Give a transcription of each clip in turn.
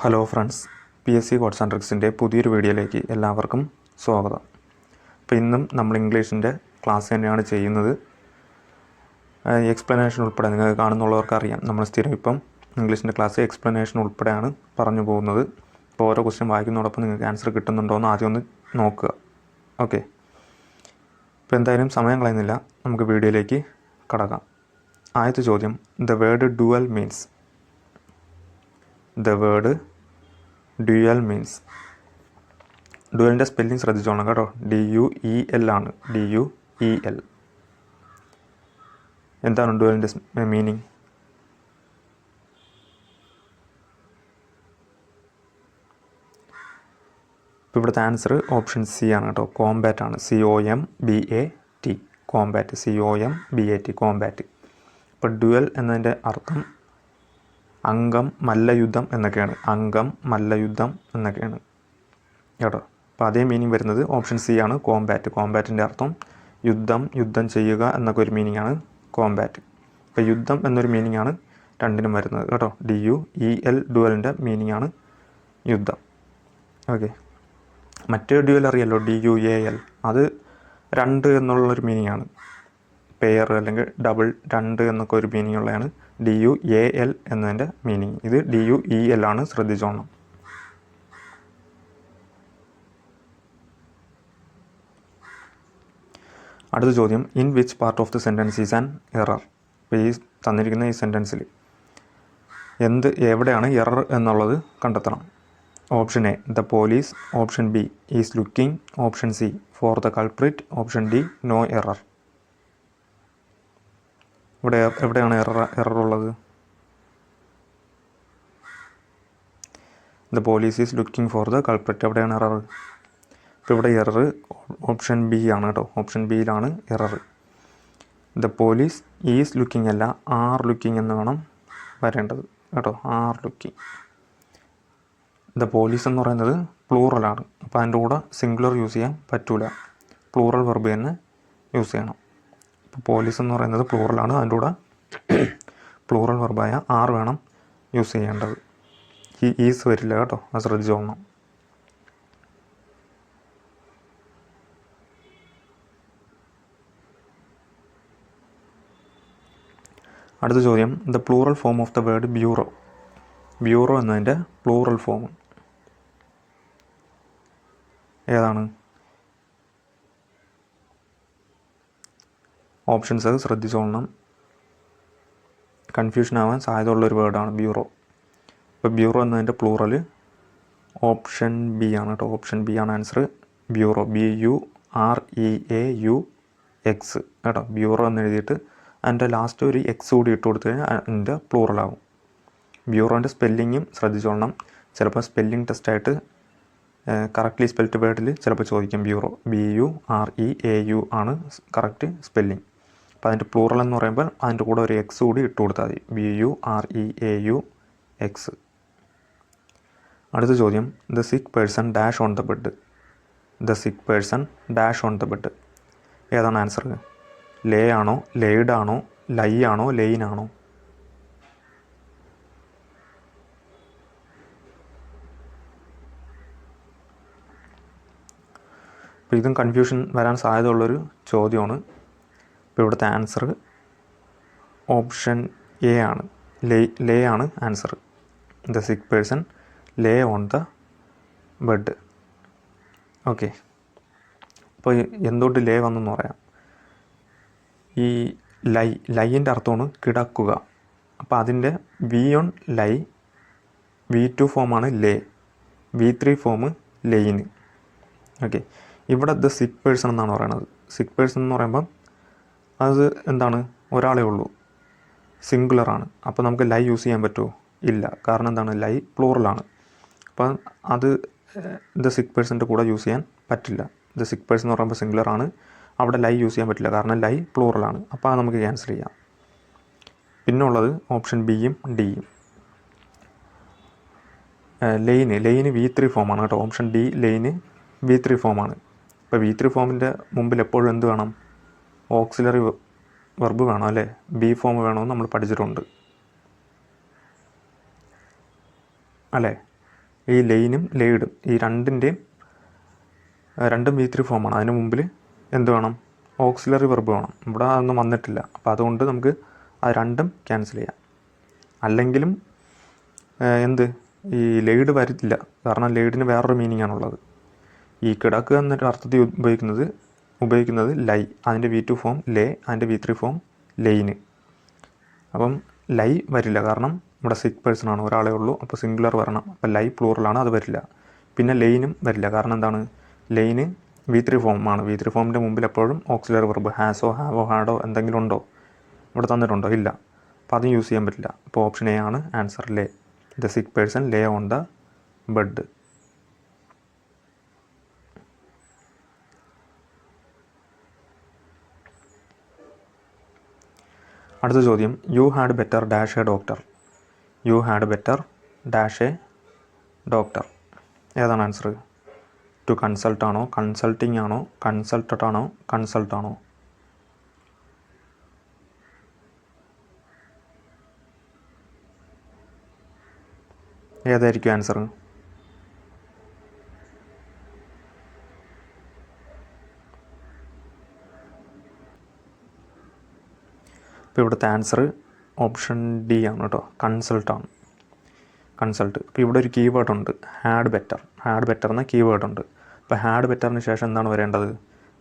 Hello friends, PSC codes and ട്രിക്സിൻ്റെ പുതിയൊരു വീഡിയോയിലേക്ക് എല്ലാവർക്കും സ്വാഗതം. അപ്പോൾ ഇന്നും നമ്മൾ ഇംഗ്ലീഷിൻ്റെ ക്ലാസ് തന്നെയാണ് ചെയ്യുന്നത്. എക്സ്പ്ലനേഷൻ ഉൾപ്പെടെ നിങ്ങൾക്ക് കാണുന്നുള്ളവർക്ക് അറിയാം, നമ്മൾ സ്ഥിരം ഇപ്പം ഇംഗ്ലീഷിൻ്റെ ക്ലാസ് എക്സ്പ്ലനേഷൻ ഉൾപ്പെടെയാണ് പറഞ്ഞു പോകുന്നത്. അപ്പോൾ ഓരോ ക്വസ്റ്റ്യൻ വായിക്കുന്നതോടൊപ്പം നിങ്ങൾക്ക് ആൻസർ കിട്ടുന്നുണ്ടോ എന്ന് ആദ്യം ഒന്ന് നോക്കുക. ഓക്കെ, ഇപ്പോൾ എന്തായാലും സമയം കളയുന്നില്ല, നമുക്ക് വീഡിയോയിലേക്ക് കടക്കാം. ആദ്യത്തെ ചോദ്യം, the word dual means. The word dual means. ഡുവലിൻ്റെ സ്പെല്ലിംഗ് ശ്രദ്ധിച്ചോണം കേട്ടോ. DUEL ആണ്. DUEL. എന്താണ് ഡുവലിൻ്റെ മീനിങ്? ഇപ്പോൾ ഇവിടുത്തെ ആൻസർ ഓപ്ഷൻ സി ആണ് കേട്ടോ. കോംബാറ്റ് ആണ്. COMBAT. കോംബാറ്റ്. COMBAT. കോംബാറ്റ്. ഇപ്പോൾ ഡുവൽ എന്നതിൻ്റെ അർത്ഥം അംഗം, മല്ലയുദ്ധം എന്നൊക്കെയാണ്. അംഗം, മല്ലയുദ്ധം എന്നൊക്കെയാണ് കേട്ടോ. അപ്പോൾ അതേ മീനിങ് വരുന്നത് ഓപ്ഷൻ സി ആണ്, കോംബാറ്റ്. കോംബാറ്റിൻ്റെ അർത്ഥം യുദ്ധം ചെയ്യുക എന്നൊക്കെ ഒരു മീനിങ് ആണ് കോംബാറ്റ്. അപ്പോൾ യുദ്ധം എന്നൊരു മീനിങ് ആണ് രണ്ടിനും വരുന്നത് കേട്ടോ. DUEL ഡുവലിൻ്റെ മീനിങ് ആണ് യുദ്ധം. ഓക്കെ, മറ്റേ ഡ്യുവൽ അറിയാലോ, DUAL. അത് രണ്ട് എന്നുള്ളൊരു മീനിങ് ആണ്. പെയർ അല്ലെങ്കിൽ ഡബിൾ, രണ്ട് എന്നൊക്കെ ഒരു മീനിങ് ഉള്ളതാണ് DUAL എന്നതിൻ്റെ മീനിങ്. ഇത് DUEL ആണ്, ശ്രദ്ധിച്ചോണം. അടുത്ത ചോദ്യം, in which part of the sentence is an error. ഇപ്പോൾ ഈ തന്നിരിക്കുന്ന ഈ സെൻറ്റൻസിൽ എവിടെയാണ് എറർ എന്നുള്ളത് കണ്ടെത്തണം. Option A, the police. Option B, is looking. Option C, for the culprit. Option D, no error. എവിടെയാണ് എറർ ഉള്ളത്? The police is looking for the culprit. എവിടെയാണ് എറർ? ഇപ്പോൾ ഇവിടെ എറർ ഓപ്ഷൻ ബി ആണ് കേട്ടോ. ഓപ്ഷൻ ബിയിലാണ് error. The police is looking അല്ല, are looking എന്ന് വേണം വരേണ്ടത് കേട്ടോ. Are looking. ദ പോലീസ് എന്ന് പറയുന്നത് പ്ലൂറലാണ്. അപ്പോൾ അതിൻ്റെ കൂടെ സിംഗുലർ യൂസ് ചെയ്യാൻ പറ്റൂല. പ്ലൂറൽ വെർബ് തന്നെ യൂസ് ചെയ്യണം. പോലീസ് എന്ന് പറയുന്നത് പ്ലൂറലാണ്, അതിൻ്റെ കൂടെ പ്ലൂറൽ വെർബായ ആർ വേണം യൂസ് ചെയ്യേണ്ടത്. ഈ ഈസ് വരില്ല കേട്ടോ, അത് ശ്രദ്ധിച്ചോളണം. അടുത്ത ചോദ്യം, the plural form of the word bureau. Bureau എന്നതിൻ്റെ പ്ലൂറൽ ഫോം ഏതാണ്? ഓപ്ഷൻസ് ശ്രദ്ധിച്ചോളണം, കൺഫ്യൂഷൻ ആവാൻ സാധ്യതയുള്ളൊരു വേർഡാണ് ബ്യൂറോ. ഇപ്പോൾ ബ്യൂറോ എന്നതിൻ്റെ പ്ലൂറൽ ഓപ്ഷൻ ബി ആണ് കേട്ടോ. ഓപ്ഷൻ ബി ആണ് ആൻസർ. ബ്യൂറോ. BUREAUX കേട്ടോ. ബ്യൂറോ എന്ന് എഴുതിയിട്ട് അതിൻ്റെ ലാസ്റ്റ് ഒരു എക്സ് കൂടി ഇട്ട് കൊടുത്തു കഴിഞ്ഞാൽ അതിൻ്റെ പ്ലൂറലാവും. ബ്യൂറോൻ്റെ സ്പെല്ലിങ്ങും ശ്രദ്ധിച്ചോളണം. ചിലപ്പോൾ സ്പെല്ലിംഗ് ടെസ്റ്റായിട്ട് കറക്റ്റ്ലി സ്പെൽഡ് വേർഡിൽ ചിലപ്പോൾ ചോദിക്കും. ബ്യൂറോ BUREAU ആണ് കറക്റ്റ് സ്പെല്ലിംഗ്. അപ്പോൾ അതിൻ്റെ പ്ലൂറൽ എന്ന് പറയുമ്പോൾ അതിൻ്റെ കൂടെ ഒരു എക്സ് കൂടി ഇട്ട് കൊടുത്താൽ മതി. BUREAUX. അടുത്ത ചോദ്യം, the sick person dash on the bed. The sick person dash on the bed. ഏതാണ് ആൻസർ? ലേ ആണോ, ലെയ്ഡ് ആണോ, ലൈ ആണോ, ലെയിൻ ആണോ? അപ്പോൾ ഇതും കൺഫ്യൂഷൻ വരാൻ സാധ്യതയുള്ളൊരു ചോദ്യമാണ്. ഇപ്പോൾ ഇവിടുത്തെ ആൻസർ ഓപ്ഷൻ എ ആണ്. ലേ ആണ് answer. The sick person lay on the bed. Okay, അപ്പോൾ എന്തുകൊണ്ട് ലേ വന്നെന്ന് പറയാം. ഈ ലൈൻ്റെ അർത്ഥമാണ് കിടക്കുക. അപ്പോൾ അതിൻ്റെ V1 ലൈ, V2 ഫോമാണ് ലേ, V3 ഫോം ലെയിൻ. ഓക്കെ, ഇവിടെ ദ സിക്ക് പേഴ്സൺ എന്നാണ് പറയുന്നത്. സിക്ക് പേഴ്സൺ എന്ന് പറയുമ്പം അത് എന്താണ്, ഒരാളേ ഉള്ളൂ, സിംഗുലറാണ്. അപ്പോൾ നമുക്ക് ലൈ യൂസ് ചെയ്യാൻ പറ്റുമോ? ഇല്ല. കാരണം എന്താണ്, ലൈ പ്ലൂറലാണ്. അപ്പം അത് ദ സിക്ക് പേഴ്സൻ്റെ കൂടെ യൂസ് ചെയ്യാൻ പറ്റില്ല. ദ സിക്ക് പേഴ്സൺ എന്ന് പറയുമ്പോൾ സിംഗുലറാണ്, അവിടെ ലൈ യൂസ് ചെയ്യാൻ പറ്റില്ല, കാരണം ലൈ പ്ലൂറലാണ്. അപ്പോൾ അത് നമുക്ക് ക്യാൻസൽ ചെയ്യാം. പിന്നെ ഉള്ളത് ഓപ്ഷൻ ബിയും ഡിയും. ലെയിന് V3 ഫോമാണ് കേട്ടോ. ഓപ്ഷൻ ഡി ലെയിന് V3 ഫോമാണ്. ഇപ്പോൾ V3 ഫോമിൻ്റെ മുമ്പിൽ എപ്പോഴും എന്ത് വേണം? ഓക്സിലറി വെർബ് വേണം അല്ലേ, ബി ഫോം വേണമെന്ന് നമ്മൾ പഠിച്ചിട്ടുണ്ട് അല്ലേ. ഈ ലെയിനും ലെയ്ഡും ഈ രണ്ടും V3 ഫോമാണ്. അതിന് മുമ്പിൽ എന്ത് വേണം? ഓക്സിലറി വെർബ് വേണം. ഇവിടെ അതൊന്നും വന്നിട്ടില്ല. അപ്പോൾ അതുകൊണ്ട് നമുക്ക് അത് രണ്ടും ക്യാൻസൽ ചെയ്യാം. അല്ലെങ്കിലും ഈ ലെയ്ഡ് വരില്ല. കാരണം ലെയ്ഡിന് വേറൊരു മീനിങ് ആണുള്ളത്. ഈ കിടക്കുക എന്നൊരു അർത്ഥത്തിൽ ഉപയോഗിക്കുന്നത് ലൈ, അതിൻ്റെ V2 ഫോം ലേ, അതിൻ്റെ V3 ഫോം ലെയിന്. അപ്പം ലൈ വരില്ല, കാരണം ഇവിടെ സിക്ക് പേഴ്സൺ ആണ്, ഒരാളേ ഉള്ളൂ. അപ്പോൾ സിംഗുലർ വരണം. അപ്പോൾ ലൈ പ്ലൂറലാണ്, അത് വരില്ല. പിന്നെ ലെയിനും വരില്ല, കാരണം എന്താണ്? ലെയിന് V3 ഫോമാണ്. V3 ഫോമിൻ്റെ മുമ്പിൽ എപ്പോഴും ഓക്സിലറി വെർബ് ഹാസോ ഹാവോ ഹാഡോ എന്തെങ്കിലും ഉണ്ടോ? ഇവിടെ തന്നിട്ടുണ്ടോ? ഇല്ല. അപ്പോൾ അതും യൂസ് ചെയ്യാൻ പറ്റില്ല. അപ്പോൾ ഓപ്ഷൻ എ ആണ് answer, lay. The sick person lay on the bed. അടുത്ത ചോദ്യം, you had better dash a doctor. You had better dash a doctor. ഏതാണ് ആൻസർ? ടു കൺസൾട്ട് ആണോ, കൺസൾട്ടിങ് ആണോ, കൺസൾട്ടഡ് ആണോ, കൺസൾട്ടാണോ? ഏതായിരിക്കും ആൻസർ? ഇപ്പോൾ ഇവിടുത്തെ ആൻസർ ഓപ്ഷൻ ഡി ആണ് കേട്ടോ, കൺസൾട്ടാണ്. കൺസൾട്ട്. ഇപ്പോൾ ഇവിടെ ഒരു കീവേഡ് ഉണ്ട്, ഹാഡ് ബെറ്റർ. ഹാഡ് ബെറ്റർ എന്ന കീവേഡ് ഉണ്ട്. ഇപ്പോൾ ഹാഡ് ബെറ്ററിന് ശേഷം എന്താണ് വരേണ്ടത്?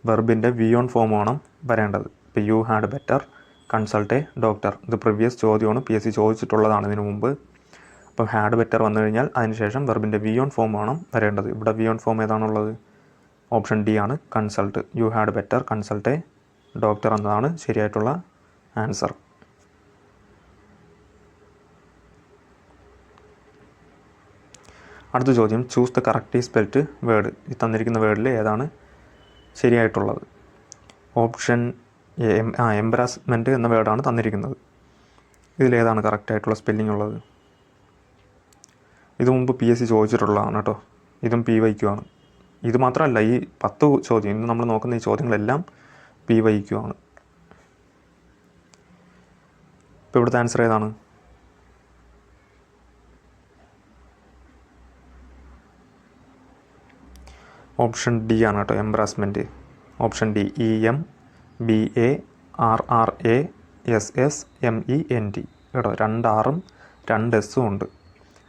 വെർബിൻ്റെ വി ഓൺ ഫോം വേണം വരേണ്ടത്. ഇപ്പോൾ U had better consult a doctor. ഇത് പ്രീവിയസ് ചോദ്യമാണ്, PSC ചോദിച്ചിട്ടുള്ളതാണ് ഇതിനു മുമ്പ്. അപ്പോൾ ഹാഡ് ബെറ്റർ വന്നു കഴിഞ്ഞാൽ അതിനുശേഷം വെർബിൻ്റെ വി ഓൺ ഫോം വേണം വരേണ്ടത്. ഇവിടെ വി ഓൺ ഫോം ഏതാണുള്ളത്? ഓപ്ഷൻ ഡി ആണ്, consult. You had better consult a doctor എന്നതാണ് ശരിയായിട്ടുള്ള ആൻസർ. അടുത്ത ചോദ്യം, choose the correctly spelled word. ഈ തന്നിരിക്കുന്ന വേർഡിൽ ഏതാണ് ശരിയായിട്ടുള്ളത്? ഓപ്ഷൻ എംബറാസ്മെൻറ്റ് എന്ന വേർഡാണ് തന്നിരിക്കുന്നത്. ഇതിലേതാണ് കറക്റ്റായിട്ടുള്ള സ്പെല്ലിംഗ് ഉള്ളത്? ഇത് മുമ്പ് PSC ചോദിച്ചിട്ടുള്ളതാണ് കേട്ടോ. ഇതും PYQ ആണ്. ഇത് മാത്രമല്ല, ഈ 10 ചോദ്യം, ഇന്ന് നമ്മൾ നോക്കുന്ന ഈ ചോദ്യങ്ങളെല്ലാം PYQ ആണ്. ഇപ്പോൾ ഇവിടുത്തെ ആൻസർ ഏതാണ്? ഓപ്ഷൻ ഡി ആണ് കേട്ടോ, എംബ്രാസ്മെൻറ്റ്. ഓപ്ഷൻ ഡി, EMBARRASSMENT കേട്ടോ. 2 Rഉം 2 Sഉം ഉണ്ട്.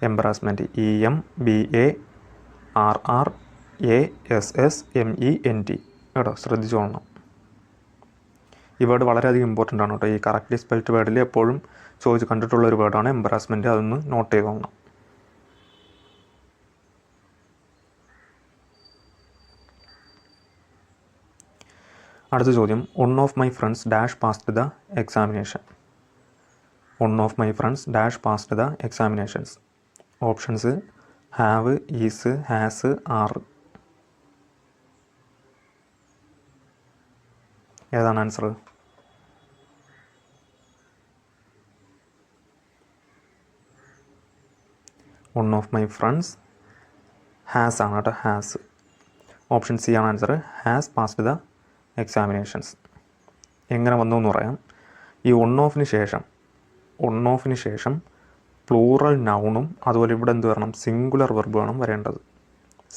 എംബ്രാസ്മെൻറ്റ് EMBARRASSMENT കേട്ടോ, ശ്രദ്ധിച്ചോളണം. ഈ വേർഡ് വളരെയധികം ഇമ്പോർട്ടൻ്റ് ആണ് കേട്ടോ. ഈ കറക്റ്റ്ലി സ്പെൽഡ് വേർഡിൽ എപ്പോഴും ചോദിച്ച് കണ്ടിട്ടുള്ള ഒരു വേർഡാണ് എംബ്രാസ്മെൻറ്റ്. അതൊന്ന് നോട്ട് ചെയ്തോളണം. അടുത്ത ചോദ്യം, one of my friends dash passed the examination. One of my friends dash passed the examinations. Options have, is, has, are. ഏതാണ് answer? One of my friends has ആണ് കേട്ടോ, ഹാസ്. ഓപ്ഷൻ സി ആണ് answer, has passed the examinations. എങ്ങനെ വന്നു എന്ന് പറയാം. ഈ one ഓഫിന് ശേഷം പ്ലൂറൽ നൗണും അതുപോലെ ഇവിടെ എന്ത് വരണം? സിംഗുലർ വെർബ് വേണം വരേണ്ടത്.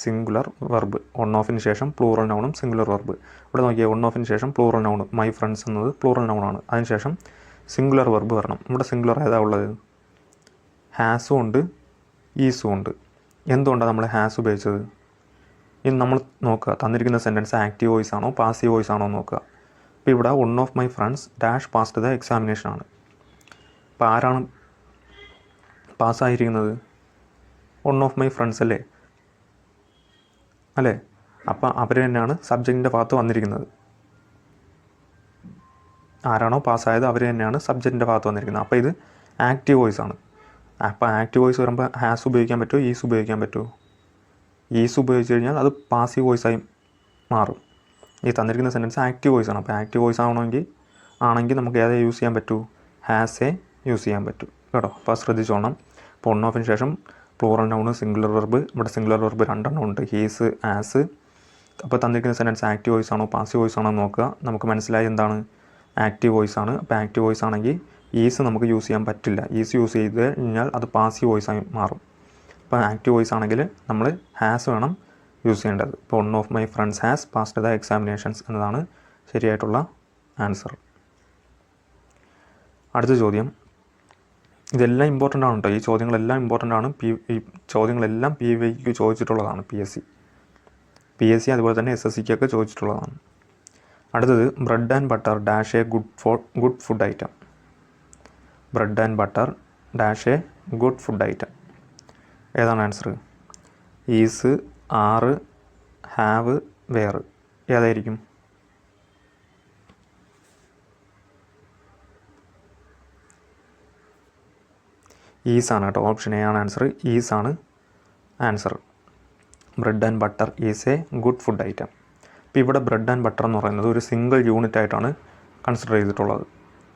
Singular verb. വൺ ഓഫിന് ശേഷം പ്ലൂറൽ നൗണും സിംഗുലർ വെർബ്. ഇവിടെ നോക്കിയാൽ വൺ ഓഫിന് ശേഷം പ്ലൂറൽ നൗൺ, മൈ ഫ്രണ്ട്സ് എന്നത് പ്ലൂറൽ നൗണാണ്. അതിനുശേഷം സിംഗുലർ വെർബ് വരണം. ഇവിടെ സിംഗുലർ ഏതാ ഉള്ളത്? ഹാസും ഉണ്ട്, ഈസും ഉണ്ട്. എന്തുകൊണ്ടാണ് നമ്മൾ ഹാസ് ഉപയോഗിച്ചത്? ഇനി നമ്മൾ നോക്കുക, തന്നിരിക്കുന്ന സെൻറ്റൻസ് ആക്റ്റീവ് വോയിസ് ആണോ പാസീവ് വോയിസ് ആണോ നോക്കുക. ഇപ്പോൾ ഇവിടെ one of my friends dash passed the examination ആണ്. അപ്പോൾ ആരാണ് പാസ്സായിരിക്കുന്നത്? വൺ ഓഫ് മൈ ഫ്രണ്ട്സ് അല്ലേ? അപ്പോൾ അവർ തന്നെയാണ് സബ്ജക്റ്റിൻ്റെ ഭാഗത്ത് വന്നിരിക്കുന്നത്. ആരാണോ പാസ്സായത് അവർ തന്നെയാണ് സബ്ജക്റ്റിൻ്റെ ഭാഗത്ത് വന്നിരിക്കുന്നത്. അപ്പോൾ ഇത് ആക്റ്റീവ് വോയിസ് ആണ്. അപ്പോൾ ആക്റ്റീവ് വോയിസ് വരുമ്പോൾ ഹാസ് ഉപയോഗിക്കാൻ പറ്റുമോ, ഈസ് ഉപയോഗിക്കാൻ പറ്റുമോ? ഈസ് ഉപയോഗിച്ച് കഴിഞ്ഞാൽ അത് പാസീവ് വോയിസായി മാറും. ഈ തന്നിരിക്കുന്ന സെൻറ്റൻസ് ആക്റ്റീവ് വോയിസ് ആണ്. അപ്പോൾ ആക്റ്റീവ് വോയിസ് ആണെങ്കിൽ നമുക്ക് ഏതേ യൂസ് ചെയ്യാൻ പറ്റൂ? ഹാസേ യൂസ് ചെയ്യാൻ പറ്റൂ കേട്ടോ. അപ്പോൾ ശ്രദ്ധിച്ചോണം. ഇപ്പോൾ വൺ ഓഫിന് ശേഷം പ്ലൂറൽ നൗണ്, സിംഗുലർ വെർബ്. ഇവിടെ സിംഗുലർ വെർബ് 2 ഉണ്ട്, ഹീസ്, ആസ്. അപ്പോൾ തന്നിരിക്കുന്ന സെൻറ്റൻസ് ആക്റ്റീവ് വോയിസ് ആണോ പാസീവ് വോയിസ് ആണോ നോക്കുക. നമുക്ക് മനസ്സിലായി എന്താണ് ആക്റ്റീവ് വോയിസ് ആണ്. അപ്പോൾ ആക്റ്റീവ് വോയിസ് ആണെങ്കിൽ ഈസ് നമുക്ക് യൂസ് ചെയ്യാൻ പറ്റില്ല. ഈസ് യൂസ് ചെയ്ത് കഴിഞ്ഞാൽ അത് പാസീവ് വോയിസായി മാറും. ഇപ്പോൾ ആക്റ്റീവ് വോയിസ് ആണെങ്കിൽ നമ്മൾ ഹാസ് വേണം യൂസ് ചെയ്യേണ്ടത്. ഇപ്പോൾ one of my friends has passed the examinations എന്നതാണ് ശരിയായിട്ടുള്ള ആൻസർ. അടുത്ത ചോദ്യം, ഇതെല്ലാം ഇമ്പോർട്ടൻ്റ് ആണ് കേട്ടോ. ഈ ചോദ്യങ്ങളെല്ലാം ഇമ്പോർട്ടൻ്റ് ആണ്. ഈ ചോദ്യങ്ങളെല്ലാം PYQ ചോദിച്ചിട്ടുള്ളതാണ്. PSC അതുപോലെ തന്നെ SSCക്കൊക്കെ ചോദിച്ചിട്ടുള്ളതാണ്. അടുത്തത്, bread and butter dash A good food item. Bread and butter dash A good food item. ഏതാണ് ആൻസർ? ഈസ്, ആറ്, ഹാവ്, വെയർ. ഏതായിരിക്കും? ഈസ് ആണ് കേട്ടോ. ഓപ്ഷൻ എ ആണ് ആൻസർ. ഈസ് ആണ് answer. Bread and butter is A good food item. ഇപ്പോൾ ഇവിടെ bread and butter എന്ന് പറയുന്നത് ഒരു സിംഗിൾ യൂണിറ്റ് ആയിട്ടാണ് കൺസിഡർ ചെയ്തിട്ടുള്ളത്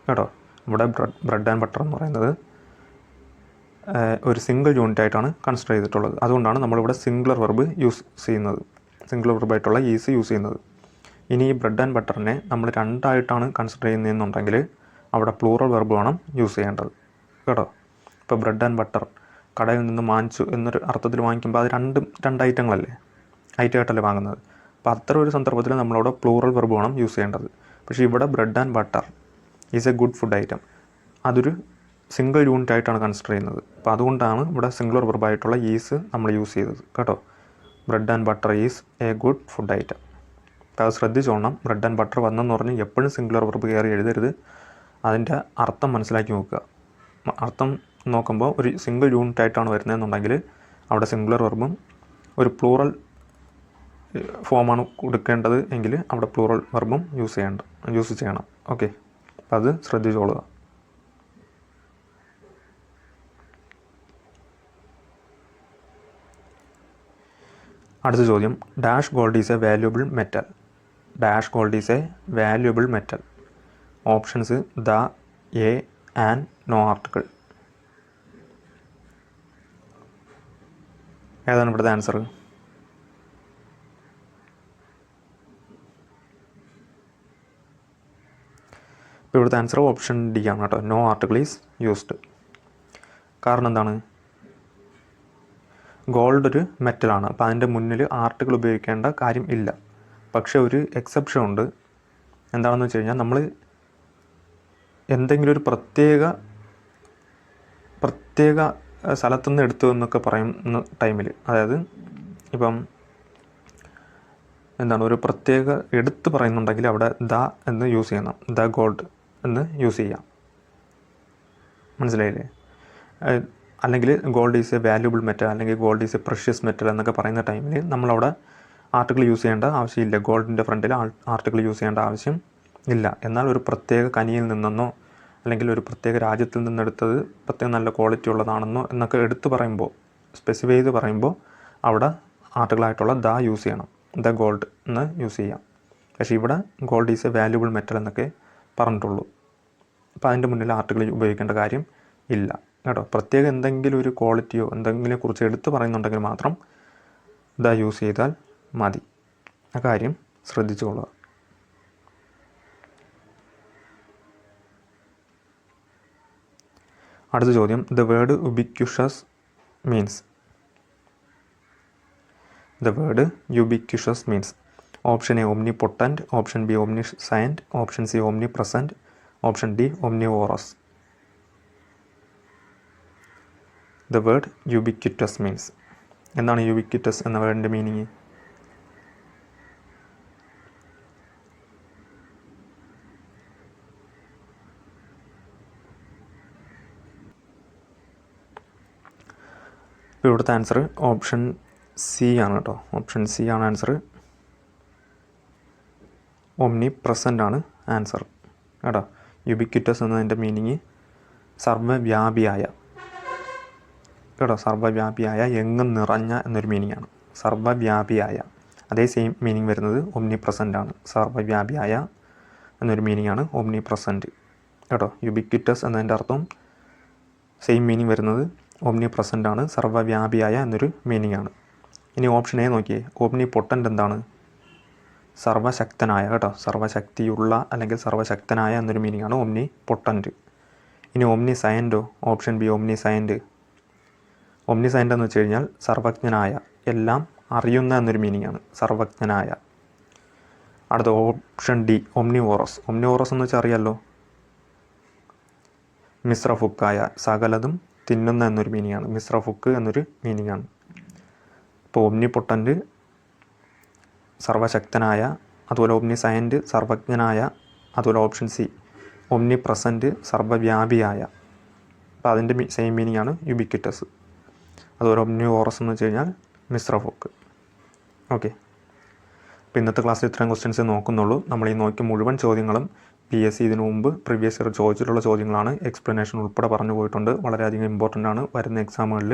കേട്ടോ. ഇവിടെ ബ്രെഡ് ആൻഡ് ബട്ടർ എന്ന് പറയുന്നത് ഒരു സിംഗിൾ യൂണിറ്റ് ആയിട്ടാണ് കൺസിഡർ ചെയ്തിട്ടുള്ളത്. അതുകൊണ്ടാണ് നമ്മളിവിടെ സിംഗുലർ വെർബ് യൂസ് ചെയ്യുന്നത്, സിംഗുലർ വെർബായിട്ടുള്ള ഈസ് യൂസ് ചെയ്യുന്നത്. ഇനി ഈ ബ്രെഡ് ആൻഡ് ബട്ടറിനെ നമ്മൾ രണ്ടായിട്ടാണ് കൺസിഡർ ചെയ്യുന്നതെന്നുണ്ടെങ്കിൽ അവിടെ പ്ലൂറൽ വെർബ് വേണം യൂസ് ചെയ്യേണ്ടത് കേട്ടോ. ഇപ്പോൾ ബ്രെഡ് ആൻഡ് ബട്ടർ കടയിൽ നിന്ന് വാങ്ങിച്ചു എന്നൊരു അർത്ഥത്തിൽ വാങ്ങിക്കുമ്പോൾ അത് രണ്ട് ഐറ്റങ്ങളല്ലേ, ഐറ്റമായിട്ടല്ലേ വാങ്ങുന്നത്. അപ്പോൾ അത്തരം ഒരു സന്ദർഭത്തിൽ നമ്മളവിടെ പ്ലൂറൽ വെർബ് വേണം യൂസ് ചെയ്യേണ്ടത്. പക്ഷേ ഇവിടെ bread and butter is A good food item, അതൊരു സിംഗിൾ യൂണിറ്റ് ആയിട്ടാണ് കൺസിഡർ ചെയ്യുന്നത്. അപ്പോൾ അതുകൊണ്ടാണ് ഇവിടെ സിംഗുലർ വെർബായിട്ടുള്ള ഈസ് നമ്മൾ യൂസ് ചെയ്തത് കേട്ടോ. Bread and butter is A good food item. അപ്പോൾ അത് ശ്രദ്ധിച്ചോണം. ബ്രെഡ് ആൻഡ് ബട്ടർ വന്നെന്ന് പറഞ്ഞ് എപ്പോഴും സിംഗുലർ വെർബ് കയറി എഴുതരുത്. അതിൻ്റെ അർത്ഥം മനസ്സിലാക്കി നോക്കുക. അർത്ഥം നോക്കുമ്പോൾ ഒരു സിംഗിൾ യൂണിറ്റ് ആയിട്ടാണ് വരുന്നതെന്നുണ്ടെങ്കിൽ അവിടെ സിംഗുലർ വെർബും ഒരു പ്ലൂറൽ ഫോമാണ് കൊടുക്കേണ്ടത് എങ്കിൽ അവിടെ പ്ലൂറൽ വെർബും യൂസ് ചെയ്യണം. ഓക്കെ, അപ്പോൾ അത് ശ്രദ്ധിച്ചോളുക. അടുത്ത ചോദ്യം, dash gold is a valuable metal. Dash gold is a valuable metal. Options the, a, and, no article. ഏതാണ് ഇവിടുത്തെ ആൻസർ? ഇപ്പോൾ ഇവിടുത്തെ ആൻസർ ഓപ്ഷൻ ഡി ആണ് കേട്ടോ. No article is used. കാരണം എന്താണ്? ഗോൾഡ് ഒരു മെറ്റലാണ്. അപ്പോൾ അതിൻ്റെ മുന്നിൽ ആർട്ടിക്കിൾ ഉപയോഗിക്കേണ്ട കാര്യം ഇല്ല. പക്ഷേ ഒരു എക്സെപ്ഷൻ ഉണ്ട്. എന്താണെന്ന് വെച്ച് കഴിഞ്ഞാൽ നമ്മൾ എന്തെങ്കിലും ഒരു പ്രത്യേക സ്ഥലത്തുനിന്ന് എടുത്തു എന്നൊക്കെ പറയുന്ന ടൈമിൽ, അതായത് ഇപ്പം എന്താണ് ഒരു പ്രത്യേക എടുത്ത് പറയുന്നുണ്ടെങ്കിൽ അവിടെ ദ എന്ന് യൂസ് ചെയ്യണം. ദ ഗോൾഡ് എന്ന് യൂസ് ചെയ്യാം. മനസ്സിലായില്ലേ? അല്ലെങ്കിൽ gold is a valuable metal, അല്ലെങ്കിൽ gold is a precious metal എന്നൊക്കെ പറയുന്ന ടൈമിൽ നമ്മളവിടെ ആർട്ടിക്കിൾ യൂസ് ചെയ്യേണ്ട ആവശ്യമില്ല. ഗോൾഡിൻ്റെ ഫ്രണ്ടിൽ ആർട്ടിക്കിൾ യൂസ് ചെയ്യേണ്ട ആവശ്യം ഇല്ല. എന്നാൽ ഒരു പ്രത്യേക കനിയിൽ നിന്നെന്നോ അല്ലെങ്കിൽ ഒരു പ്രത്യേക രാജ്യത്തിൽ നിന്നെടുത്തത് പ്രത്യേകം നല്ല ക്വാളിറ്റി ഉള്ളതാണെന്നോ എന്നൊക്കെ എടുത്ത് പറയുമ്പോൾ, സ്പെസിഫൈ ചെയ്ത് പറയുമ്പോൾ അവിടെ ആർട്ടിക്കിളായിട്ടുള്ള ദ യൂസ് ചെയ്യണം. ദ ഗോൾഡ് എന്ന് യൂസ് ചെയ്യാം. പക്ഷേ ഇവിടെ gold is a valuable metal എന്നൊക്കെ പറഞ്ഞിട്ടുള്ളൂ. അപ്പോൾ അതിൻ്റെ മുന്നിൽ ആർട്ടിക്കിൾ ഉപയോഗിക്കേണ്ട കാര്യം ഇല്ല കേട്ടോ. പ്രത്യേകം എന്തെങ്കിലും ഒരു ക്വാളിറ്റിയോ എന്തെങ്കിലും കുറിച്ച് എടുത്ത് പറയുന്നുണ്ടെങ്കിൽ മാത്രം ദ യൂസ് ചെയ്താൽ മതി. ആ കാര്യം ശ്രദ്ധിച്ചുകൊള്ളുക. അടുത്ത ചോദ്യം, the word ubiquitous means. The word ubiquitous means. Option A omnipotent, option B omniscient, option C omnipresent, option D omnivorous. The word ubiquitous means. എന്താണ് ubiquitous എന്ന വേർഡിൻ്റെ മീനിങ്? ഇപ്പോൾ ഇവിടുത്തെ ആൻസർ ഓപ്ഷൻ സി ആണ് കേട്ടോ. ഓപ്ഷൻ സി ആണ് answer. omnipresent ആണ് answer കേട്ടോ. ubiquitous എന്നതിൻ്റെ മീനിങ് സർവ്വവ്യാപിയായ കേട്ടോ. സർവ്വവ്യാപിയായ, എങ്ങും നിറഞ്ഞ എന്നൊരു മീനിങ്ങാണ്. സർവ്വവ്യാപിയായ അതേ സെയിം മീനിങ് വരുന്നത് omnipresent ആണ്. സർവ്വവ്യാപിയായ എന്നൊരു മീനിങ്ങാണ് omnipresent കേട്ടോ. ubiquitous എന്നതിൻ്റെ അർത്ഥം സെയിം മീനിങ് വരുന്നത് omnipresent ആണ്, സർവ്വവ്യാപിയായ എന്നൊരു മീനിങ്ങാണ്. ഇനി ഓപ്ഷൻ എ നോക്കിയേ. omnipotent എന്താണ്? സർവശക്തനായ കേട്ടോ. സർവശക്തിയുള്ള അല്ലെങ്കിൽ സർവശക്തനായ എന്നൊരു മീനിങ്ങാണ് omnipotent. ഇനി omniscient, ഓപ്ഷൻ ബി omniscient. ഒംനിസൈൻ്റ് എന്ന് വെച്ച് കഴിഞ്ഞാൽ സർവജ്ഞനായ, എല്ലാം അറിയുന്ന എന്നൊരു മീനിങ് ആണ് സർവജ്ഞനായ. അടുത്ത ഓപ്ഷൻ ഡി ഒംനിവോറസ്. ഒംനിവോറസ് എന്ന് വെച്ചാൽ അറിയാമല്ലോ, മിശ്രഫുക്കായ, സകലതും തിന്നുന്ന എന്നൊരു മീനിങ് ആണ്. മിശ്രഫുക്ക് എന്നൊരു മീനിങ് ആണ്. ഇപ്പോൾ ഒംനിപൊട്ടൻ്റ് സർവശക്തനായ, അതുപോലെ ഒംനിസൈൻ്റ് സർവജ്ഞനായ, അതുപോലെ ഓപ്ഷൻ സി ഒംനി പ്രസൻറ്റ് സർവ്വവ്യാപിയായ. അപ്പോൾ അതിൻ്റെ സെയിം മീനിങ് ആണ് യുബിക്വിറ്റസ്. അതുപോലെ ഒംനിവോറസ് എന്ന് വെച്ച് കഴിഞ്ഞാൽ മിശ്രഫുക്ക്. ഓക്കെ, അപ്പോൾ ഇന്നത്തെ ക്ലാസ്സിൽ ഇത്രയും ക്വസ്റ്റ്യൻസ് നോക്കുന്നുള്ളൂ. നമ്മൾ ഈ നോക്കിയ മുഴുവൻ ചോദ്യങ്ങളും PSC ഇതിനു മുമ്പ് പ്രീവിയസ് ഇയർ ചോദിച്ചിട്ടുള്ള ചോദ്യങ്ങളാണ്. എക്സ്പ്ലനേഷൻ ഉൾപ്പെടെ പറഞ്ഞു പോയിട്ടുണ്ട്. വളരെയധികം ഇമ്പോർട്ടൻ്റ് ആണ്. വരുന്ന എക്സാമുകളിൽ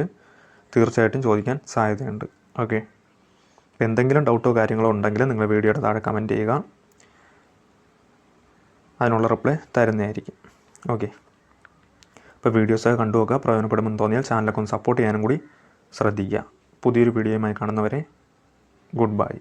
തീർച്ചയായിട്ടും ചോദിക്കാൻ സാധ്യതയുണ്ട്. ഓക്കെ, അപ്പോൾ എന്തെങ്കിലും ഡൗട്ടോ കാര്യങ്ങളോ ഉണ്ടെങ്കിൽ നിങ്ങൾ വീഡിയോയുടെ താഴെ കമൻറ്റ് ചെയ്യുക, അതിനുള്ള റിപ്ലൈ തരുന്നതായിരിക്കും. ഓക്കെ, അപ്പോൾ വീഡിയോസൊക്കെ കണ്ടു നോക്കുക. പ്രയോജനപ്പെടുമെന്ന് തോന്നിയാൽ ചാനലൊക്കെ ഒന്ന് സപ്പോർട്ട് ചെയ്യാനും കൂടി ശ്രദ്ധിക്കുക. പുതിയൊരു വീഡിയോയുമായി കാണുന്നവരെ ഗുഡ് ബൈ.